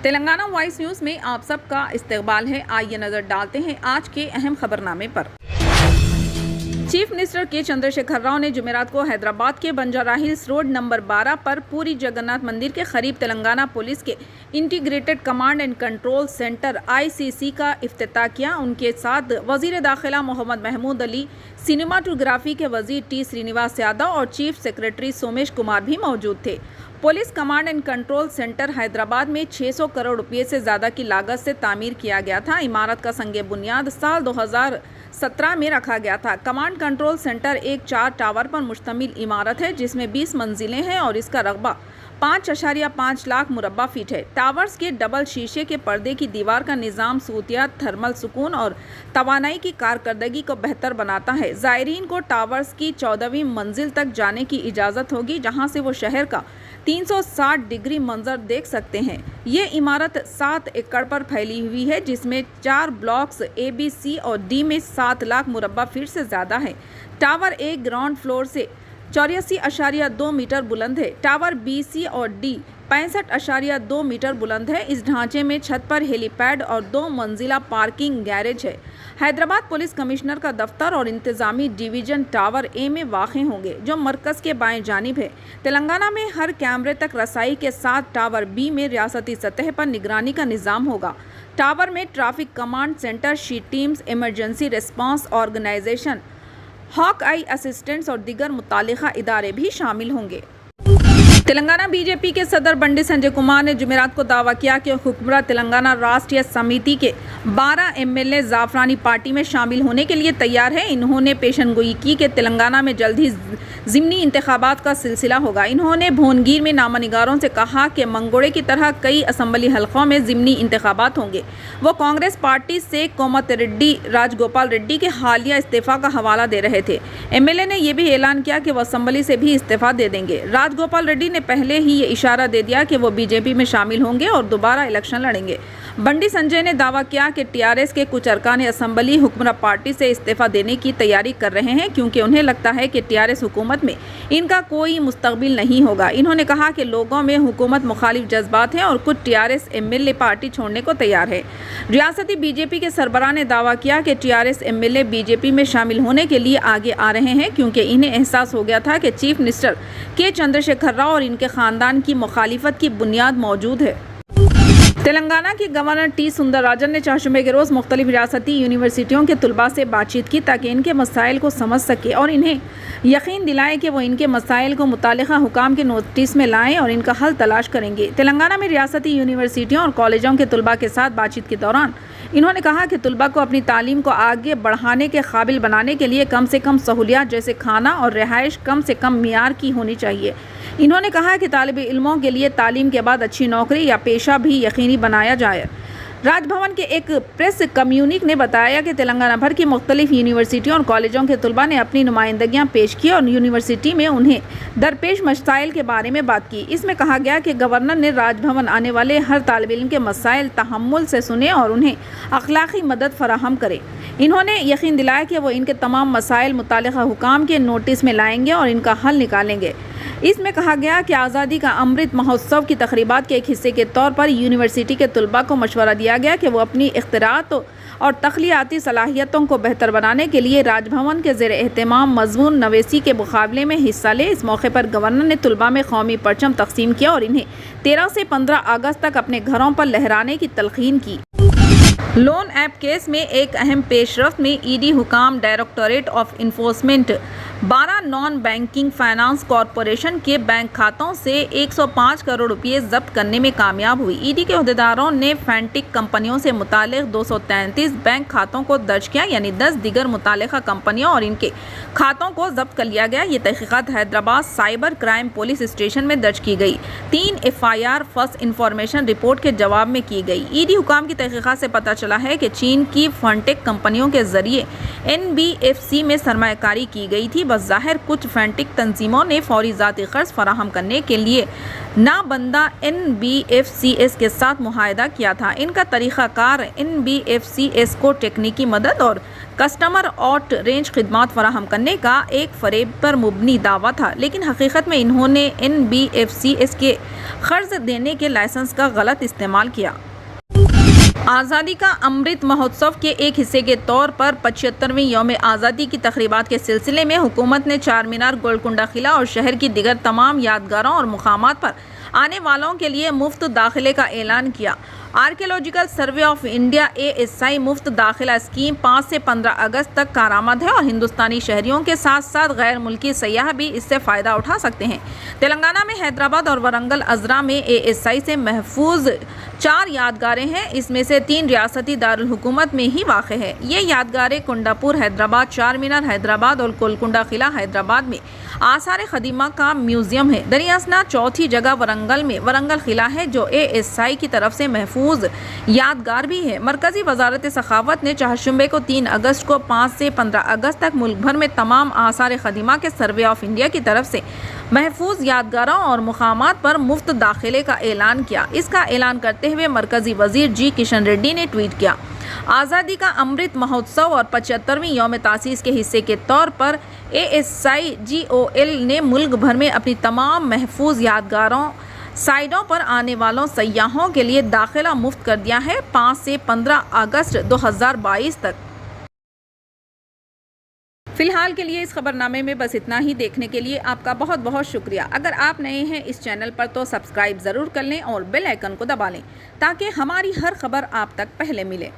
Telangana voice news میں آپ سب کا استقبال ہے۔ آئیے نظر ڈالتے ہیں آج کے اہم خبرنامے پر۔ چیف منسٹر کے چندر شیکھر راؤ نے جمعرات کو حیدرآباد کے بنجارا ہلز روڈ نمبر 12 پر پوری جگناتھ مندر کے قریب تلنگانہ پولیس کے integrated command and control centre ICC کا افتتاح کیا۔ ان کے ساتھ وزیر داخلہ محمد محمود علی، سینیماٹوگرافی کے وزیر T سرینیواس یادو اور چیف سیکریٹری سومیش کمار بھی موجود تھے۔ Police command and control centre Hyderabad میں 600 کروڑ روپے سے زیادہ کی لاگت سے تعمیر کیا گیا تھا۔ عمارت کا سنگ بنیاد سال 2017 میں رکھا گیا تھا۔ کمانڈ کنٹرول سینٹر ایک 4 ٹاور پر مشتمل عمارت ہے جس میں 20 منزلیں ہیں اور اس کا رقبہ 5.5 لاکھ مربع فٹ ہے۔ ٹاورز کے ڈبل شیشے کے پردے کی دیوار کا نظام صوتیات، تھرمل سکون اور توانائی کی کارکردگی کو بہتر بناتا ہے۔ زائرین کو ٹاورز کی 14ویں منزل تک جانے کی اجازت ہوگی جہاں سے وہ شہر کا 360 ڈگری منظر دیکھ سکتے ہیں۔ یہ عمارت 7 ایکڑ پر پھیلی ہوئی ہے جس میں 4 بلاکس A, B, C اور D میں 7 لاکھ مربع فٹ سے زیادہ ہے۔ ٹاور ایک گراؤنڈ فلور سے 84.2 میٹر بلند ہے۔ ٹاور B, C اور D 65.2 میٹر بلند ہے۔ اس ڈھانچے میں چھت پر ہیلی پیڈ اور 2 منزلہ پارکنگ گیریج ہے۔ حیدرآباد پولیس کمشنر کا دفتر اور انتظامی ڈویژن ٹاور A میں واقع ہوں گے جو مرکز کے بائیں جانب ہے۔ تلنگانہ میں ہر کیمرے تک رسائی کے ساتھ ٹاور B میں ریاستی سطح پر نگرانی کا نظام ہوگا۔ ٹاور میں ٹریفک کمانڈ سینٹر، شی ٹیمز، ایمرجنسی ریسپانس آرگنائزیشن، ہاک آئی اسسٹنٹس اور دیگر متعلقہ ادارے بھی شامل ہوں گے۔ تلنگانہ BJP کے صدر بنڈی سنجے کمار نے جمعرات کو دعویٰ کیا کہ حکمراں تلنگانہ راشٹریہ سمیتی کے 12 MLA زعفرانی پارٹی میں شامل ہونے کے لیے تیار ہیں۔ انہوں نے پیشن گوئی کی کہ تلنگانہ میں جلد ہی ضمنی انتخابات کا سلسلہ ہوگا۔ انہوں نے بھونگیر میں نامہ نگاروں سے کہا کہ منگوڑے کی طرح کئی اسمبلی حلقوں میں ضمنی انتخابات ہوں گے۔ وہ کانگریس پارٹی سے کومت ریڈی راج گوپال ریڈی کے حالیہ استعفیٰ کا حوالہ دے رہے تھے۔ MLA نے یہ بھی اعلان کیا کہ وہ اسمبلی سے بھی استعفیٰ دے دیں گے۔ راج گوپال ریڈی نے پہلے ہی یہ اشارہ دے دیا کہ وہ BJP میں شامل ہوں گے اور دوبارہ الیکشن لڑیں گے۔ بنڈی سنجے نے دعویٰ کیا کہ TRS کے کچھ ارکان اسمبلی حکمراں پارٹی سے استعفیٰ دینے کی تیاری کر رہے ہیں کیونکہ انہیں لگتا ہے کہ TRS حکومت میں ان کا کوئی مستقبل نہیں ہوگا۔ انہوں نے کہا کہ لوگوں میں حکومت مخالف جذبات ہیں اور کچھ TRS MLA پارٹی چھوڑنے کو تیار ہے۔ ریاستی BJP کے سربراہ نے دعویٰ کیا کہ TRS MLA BJP میں شامل ہونے کے لیے آگے آ رہے ہیں کیونکہ انہیں احساس ہو گیا تھا کہ چیف منسٹر کے چندر شیکھر راؤ اور ان کے خاندان کی مخالفت کی بنیاد موجود ہے۔ تلنگانہ کے گورنر T سندراراجن نے چہارشنبے کے روز مختلف ریاستی یونیورسٹیوں کے طلباء سے بات چیت کی تاکہ ان کے مسائل کو سمجھ سکے اور انہیں یقین دلائے کہ وہ ان کے مسائل کو متعلقہ حکام کے نوٹس میں لائیں اور ان کا حل تلاش کریں گے۔ تلنگانہ میں ریاستی یونیورسٹیوں اور کالجوں کے طلباء کے ساتھ بات چیت کے دوران انہوں نے کہا کہ طلباء کو اپنی تعلیم کو آگے بڑھانے کے قابل بنانے کے لیے کم سے کم سہولیات جیسے کھانا اور رہائش کم سے کم معیار کی ہونی چاہیے۔ انہوں نے کہا کہ طالب علموں کے لیے تعلیم کے بعد اچھی نوکری یا پیشہ بھی یقینی بنایا جائے۔ راج بھون کے ایک پریس کمیونیک نے بتایا کہ تلنگانہ بھر کی مختلف یونیورسٹیوں اور کالجوں کے طلباء نے اپنی نمائندگیاں پیش کی اور یونیورسٹی میں انہیں درپیش مسائل کے بارے میں بات کی۔ اس میں کہا گیا کہ گورنر نے راج بھون آنے والے ہر طالب علم کے مسائل تحمل سے سنے اور انہیں اخلاقی مدد فراہم کرے۔ انہوں نے یقین دلایا کہ وہ ان کے تمام مسائل متعلقہ حکام کے نوٹس میں لائیں گے اور ان کا حل نکالیں گے۔ اس میں کہا گیا کہ آزادی کا امرت مہوتسو کی تقریبات کے ایک حصے کے طور پر یونیورسٹی کے طلباء کو مشورہ دیا گیا کہ وہ اپنی اختراعات اور تخلیقاتی صلاحیتوں کو بہتر بنانے کے لیے راج بھون کے زیر اہتمام مضمون نویسی کے مقابلے میں حصہ لیں۔ اس موقع پر گورنر نے طلباء میں قومی پرچم تقسیم کیا اور انہیں 13 سے 15 اگست تک اپنے گھروں پر لہرانے کی تلقین کی۔ لون ایپ کیس میں ایک اہم پیش رفت میں ED حکام directorate of enforcement 12 non banking finance corporation کے بینک کھاتوں سے 105 کروڑ روپے ضبط کرنے میں کامیاب ہوئی۔ ED کے عہدیداروں نے فینٹیک کمپنیوں سے متعلق 233 بینک کھاتوں کو درج کیا، یعنی 10 دیگر متعلقہ کمپنیوں اور ان کے کھاتوں کو ضبط کر لیا گیا۔ یہ تحقیقات Hyderabad cyber crime police station میں درج کی گئی۔ 3 FIR فرسٹ انفارمیشن رپورٹ کے جواب میں کی گئی۔ ED حکام کی تحقیقات سے پتہ چلا ہے کہ چین کی فنٹیک کمپنیوں کے ذریعے NBFC میں سرمایہ کاری کی گئی تھی۔ بظاہر کچھ فنٹیک تنظیموں نے فوری ذاتی قرض فراہم کرنے کے لیے نابندہ NBFCs کے ساتھ معاہدہ کیا تھا۔ ان کا طریقہ کار NBFCs کو ٹیکنیکی مدد اور کسٹمر آؤٹ رینج خدمات فراہم کرنے کا ایک فریب پر مبنی دعویٰ تھا، لیکن حقیقت میں انہوں نے NBFCS کے قرض دینے کے لائسنس کا غلط استعمال کیا۔ آزادی کا امرت مہوتسو کے ایک حصے کے طور پر 75ویں یوم آزادی کی تقریبات کے سلسلے میں حکومت نے چار مینار، گولکنڈہ قلعہ اور شہر کی دیگر تمام یادگاروں اور مقامات پر آنے والوں کے لیے مفت داخلے کا اعلان کیا۔ Archaeological survey of India ASI مفت داخلہ اسکیم 5 سے 15 اگست تک کارآمد ہے اور ہندوستانی شہریوں کے ساتھ ساتھ غیر ملکی سیاح بھی اس سے فائدہ اٹھا سکتے ہیں۔ تلنگانہ میں حیدرآباد اور ورنگل اضلاع میں ASI سے محفوظ 4 یادگاریں ہیں، اس میں سے 3 ریاستی دارالحکومت میں ہی واقع ہے۔ یہ یادگاریں کنڈاپور حیدرآباد، چار مینار حیدرآباد اور گولکنڈہ قلعہ حیدرآباد میں آثار قدیمہ کا میوزیم ہے۔ دریاسنا چوتھی جگہ ورنگل میں ورنگل قلعہ ہے جو ASI کی طرف سے محفوظ یادگار بھی ہے۔ مرکزی وزارت ثقافت نے چہارشنبے کو 3 اگست کو 5 سے 15 اگست تک ملک بھر میں تمام آثار قدیمہ کے سروے آف انڈیا کی طرف سے محفوظ یادگاروں اور مقامات پر مفت داخلے کا اعلان کیا۔ اس کا اعلان کرتے ہوئے مرکزی وزیر جی کشن ریڈی نے ٹویٹ کیا، آزادی کا امرت مہوتسو اور 75ویں یوم تاسیس کے حصے کے طور پر ASIGOL نے ملک بھر میں اپنی تمام محفوظ یادگاروں سائٹوں پر آنے والوں سیاحوں کے لیے داخلہ مفت کر دیا ہے 5 سے 15 اگست 2022 تک۔ فی الحال کے لیے اس خبرنامے میں بس اتنا ہی۔ دیکھنے کے لیے آپ کا بہت بہت شکریہ۔ اگر آپ نئے ہیں اس چینل پر تو سبسکرائب ضرور کر لیں اور بیل آئیکن کو دبا لیں تاکہ ہماری ہر خبر آپ تک پہلے ملے۔